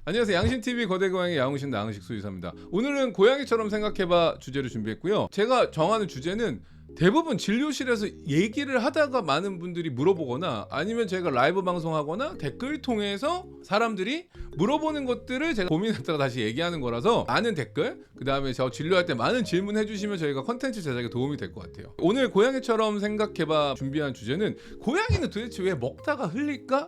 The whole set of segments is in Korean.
안녕하세요. 양신TV 거대고양이 야옹신 나흥식 수의사입니다. 오늘은 고양이처럼 생각해봐 주제를 준비했고요. 제가 정하는 주제는 대부분 진료실에서 얘기를 하다가 많은 분들이 물어보거나 아니면 제가 라이브 방송하거나 댓글 통해서 사람들이 물어보는 것들을 제가 고민했다가 다시 얘기하는 거라서 많은 댓글, 그 다음에 저 진료할 때 많은 질문 해주시면 저희가 컨텐츠 제작에 도움이 될 것 같아요. 오늘 고양이처럼 생각해봐 준비한 주제는 고양이는 도대체 왜 먹다가 흘릴까?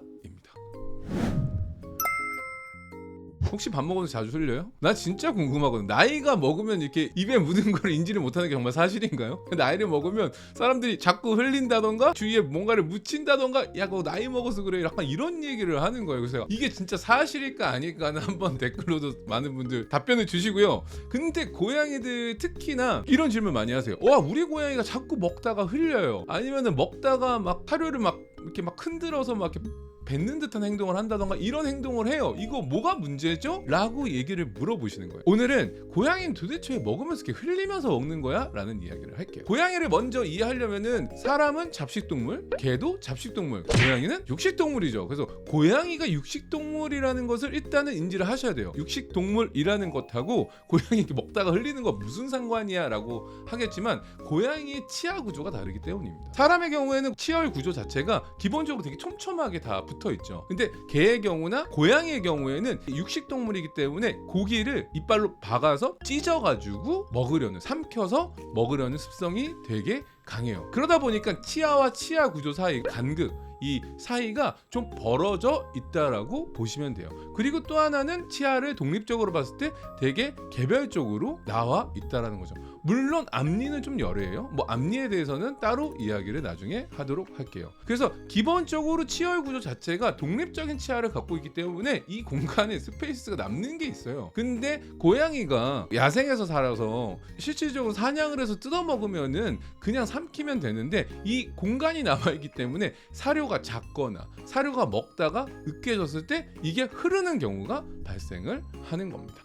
혹시 밥 먹어도 자주 흘려요? 나 진짜 궁금하거든. 나이가 먹으면 이렇게 입에 묻은 걸 인지를 못하는 게 정말 사실인가요? 나이를 먹으면 사람들이 자꾸 흘린다던가 주위에 뭔가를 묻힌다던가 야 그거 나이 먹어서 그래 약간 이런 얘기를 하는 거예요. 그래서 이게 진짜 사실일까 아닐까는 한번 댓글로도 많은 분들 답변을 주시고요. 근데 고양이들 특히나 이런 질문 많이 하세요. 와 우리 고양이가 자꾸 먹다가 흘려요. 아니면은 먹다가 막 사료를 막 이렇게 막 흔들어서 막 이렇게 뱉는 듯한 행동을 한다던가 이런 행동을 해요. 이거 뭐가 문제죠? 라고 얘기를 물어보시는 거예요. 오늘은 고양이는 도대체 먹으면서 이렇게 흘리면서 먹는 거야? 라는 이야기를 할게요. 고양이를 먼저 이해하려면은 사람은 잡식동물, 개도 잡식동물, 고양이는 육식동물이죠. 그래서 고양이가 육식동물이라는 것을 일단은 인지를 하셔야 돼요. 육식동물이라는 것하고 고양이 이렇게 먹다가 흘리는 거 무슨 상관이야? 라고 하겠지만 고양이의 치아 구조가 다르기 때문입니다. 사람의 경우에는 치열 구조 자체가 기본적으로 되게 촘촘하게 다 붙어 있죠. 근데 개의 경우나 고양이의 경우에는 육식 동물이기 때문에 고기를 이빨로 박아서 찢어가지고 먹으려는, 삼켜서 먹으려는 습성이 되게 강해요. 그러다 보니까 치아와 치아 구조 사이 간극, 이 사이가 좀 벌어져 있다라고 보시면 돼요. 그리고 또 하나는 치아를 독립적으로 봤을 때 되게 개별적으로 나와 있다라는 거죠. 물론 앞니는 좀 열애예요. 뭐 앞니에 대해서는 따로 이야기를 나중에 하도록 할게요. 그래서 기본적으로 치열 구조 자체가 독립적인 치아를 갖고 있기 때문에 이 공간에 스페이스가 남는 게 있어요. 근데 고양이가 야생에서 살아서 실질적으로 사냥을 해서 뜯어 먹으면은 그냥 삼키면 되는데 이 공간이 남아있기 때문에 사료가 작거나 사료가 먹다가 으깨졌을 때 이게 흐르는 경우가 발생을 하는 겁니다.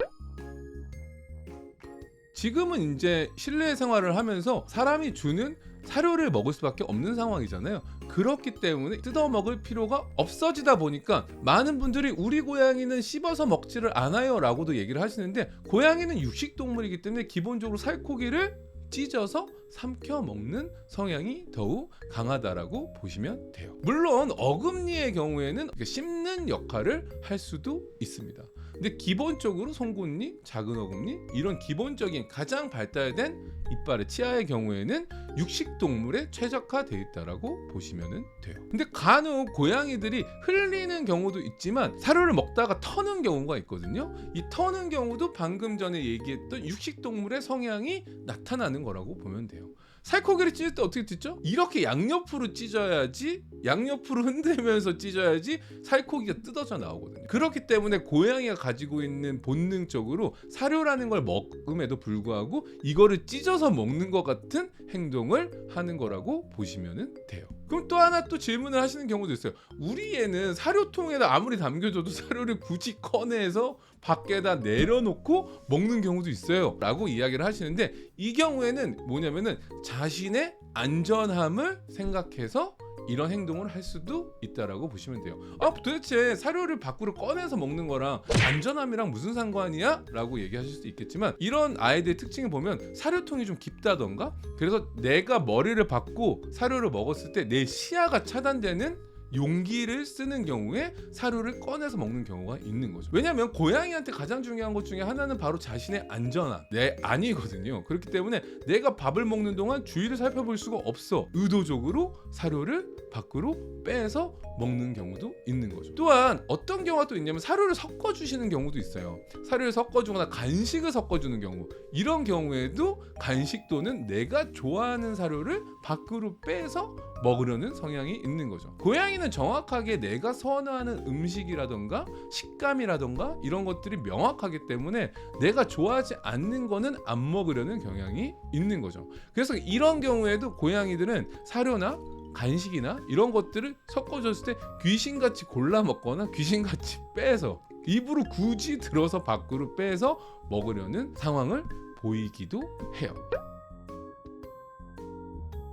지금은 이제 실내 생활을 하면서 사람이 주는 사료를 먹을 수밖에 없는 상황이잖아요. 그렇기 때문에 뜯어 먹을 필요가 없어지다 보니까 많은 분들이 우리 고양이는 씹어서 먹지를 않아요 라고도 얘기를 하시는데 고양이는 육식동물이기 때문에 기본적으로 살코기를 찢어서 삼켜 먹는 성향이 더욱 강하다라고 보시면 돼요. 물론 어금니의 경우에는 씹는 역할을 할 수도 있습니다. 근데 기본적으로 송곳니, 작은 어금니 이런 기본적인 가장 발달된 이빨의 치아의 경우에는 육식동물에 최적화되어 있다라고 보시면 돼요. 근데 간혹 고양이들이 흘리는 경우도 있지만 사료를 먹다가 터는 경우가 있거든요. 이 터는 경우도 방금 전에 얘기했던 육식동물의 성향이 나타나는 거라고 보면 돼요. 살코기를 찢을 때 어떻게 찢죠? 이렇게 양옆으로 찢어야지, 양옆으로 흔들면서 찢어야지 살코기가 뜯어져 나오거든요. 그렇기 때문에 고양이가 가지고 있는 본능적으로 사료라는 걸 먹음에도 불구하고 이거를 찢어서 먹는 것 같은 행동을 하는 거라고 보시면 돼요. 그럼 또 하나 또 질문을 하시는 경우도 있어요. 우리 애는 사료통에다 아무리 담겨줘도 사료를 굳이 꺼내서 밖에다 내려놓고 먹는 경우도 있어요 라고 이야기를 하시는데 이 경우에는 뭐냐면은 자신의 안전함을 생각해서 이런 행동을 할 수도 있다라고 보시면 돼요. 아 도대체 사료를 밖으로 꺼내서 먹는 거랑 안전함이랑 무슨 상관이야? 라고 얘기하실 수도 있겠지만 이런 아이들의 특징을 보면 사료통이 좀 깊다던가 그래서 내가 머리를 박고 사료를 먹었을 때 내 시야가 차단되는 용기를 쓰는 경우에 사료를 꺼내서 먹는 경우가 있는 거죠. 왜냐하면 고양이한테 가장 중요한 것 중에 하나는 바로 자신의 안전함, 내 안이거든요. 그렇기 때문에 내가 밥을 먹는 동안 주위를 살펴볼 수가 없어. 의도적으로 사료를 밖으로 빼서 먹는 경우도 있는 거죠. 또한 어떤 경우가 또 있냐면 사료를 섞어주시는 경우도 있어요. 사료를 섞어주거나 간식을 섞어주는 경우 이런 경우에도 간식 또는 내가 좋아하는 사료를 밖으로 빼서 먹으려는 성향이 있는 거죠. 고양이는 정확하게 내가 선호하는 음식이라던가 식감이라던가 이런 것들이 명확하기 때문에 내가 좋아하지 않는 거는 안 먹으려는 경향이 있는 거죠. 그래서 이런 경우에도 고양이들은 사료나 간식이나 이런 것들을 섞어줬을 때 귀신같이 골라 먹거나 귀신같이 빼서 입으로 굳이 들어서 밖으로 빼서 먹으려는 상황을 보이기도 해요.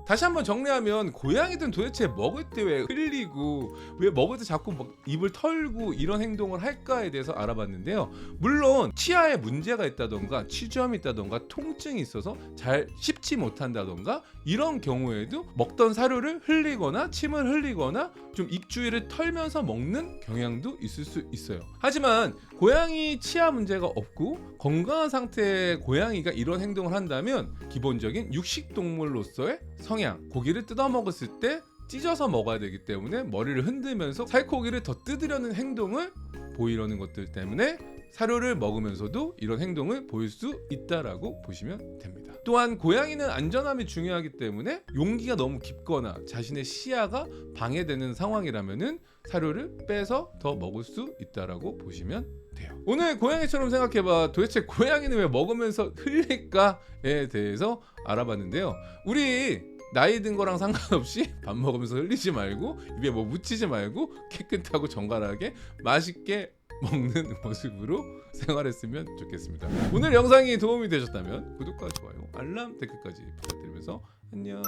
다시 한번 정리하면 고양이들은 도대체 먹을 때 왜 흘리고 왜 먹을 때 자꾸 막 입을 털고 이런 행동을 할까에 대해서 알아봤는데요. 물론 치아에 문제가 있다던가 치주염이 있다던가 통증이 있어서 잘 씹지 못한다던가 이런 경우에도 먹던 사료를 흘리거나 침을 흘리거나 좀 입 주위를 털면서 먹는 경향도 있을 수 있어요. 하지만 고양이 치아 문제가 없고 건강한 상태의 고양이가 이런 행동을 한다면 기본적인 육식동물로서의 성향, 고기를 뜯어 먹었을 때 찢어서 먹어야 되기 때문에 머리를 흔들면서 살코기를 더 뜯으려는 행동을 보이려는 것들 때문에 사료를 먹으면서도 이런 행동을 보일 수 있다라고 보시면 됩니다. 또한 고양이는 안전함이 중요하기 때문에 용기가 너무 깊거나 자신의 시야가 방해되는 상황이라면은 사료를 빼서 더 먹을 수 있다라고 보시면 돼요. 오늘 고양이처럼 생각해봐. 도대체 고양이는 왜 먹으면서 흘릴까에 대해서 알아봤는데요. 우리 나이 든 거랑 상관없이 밥 먹으면서 흘리지 말고 입에 뭐 묻히지 말고 깨끗하고 정갈하게 맛있게 먹는 모습으로 생활했으면 좋겠습니다. 오늘 영상이 도움이 되셨다면 구독과 좋아요, 알람, 댓글까지 부탁드리면서 안녕.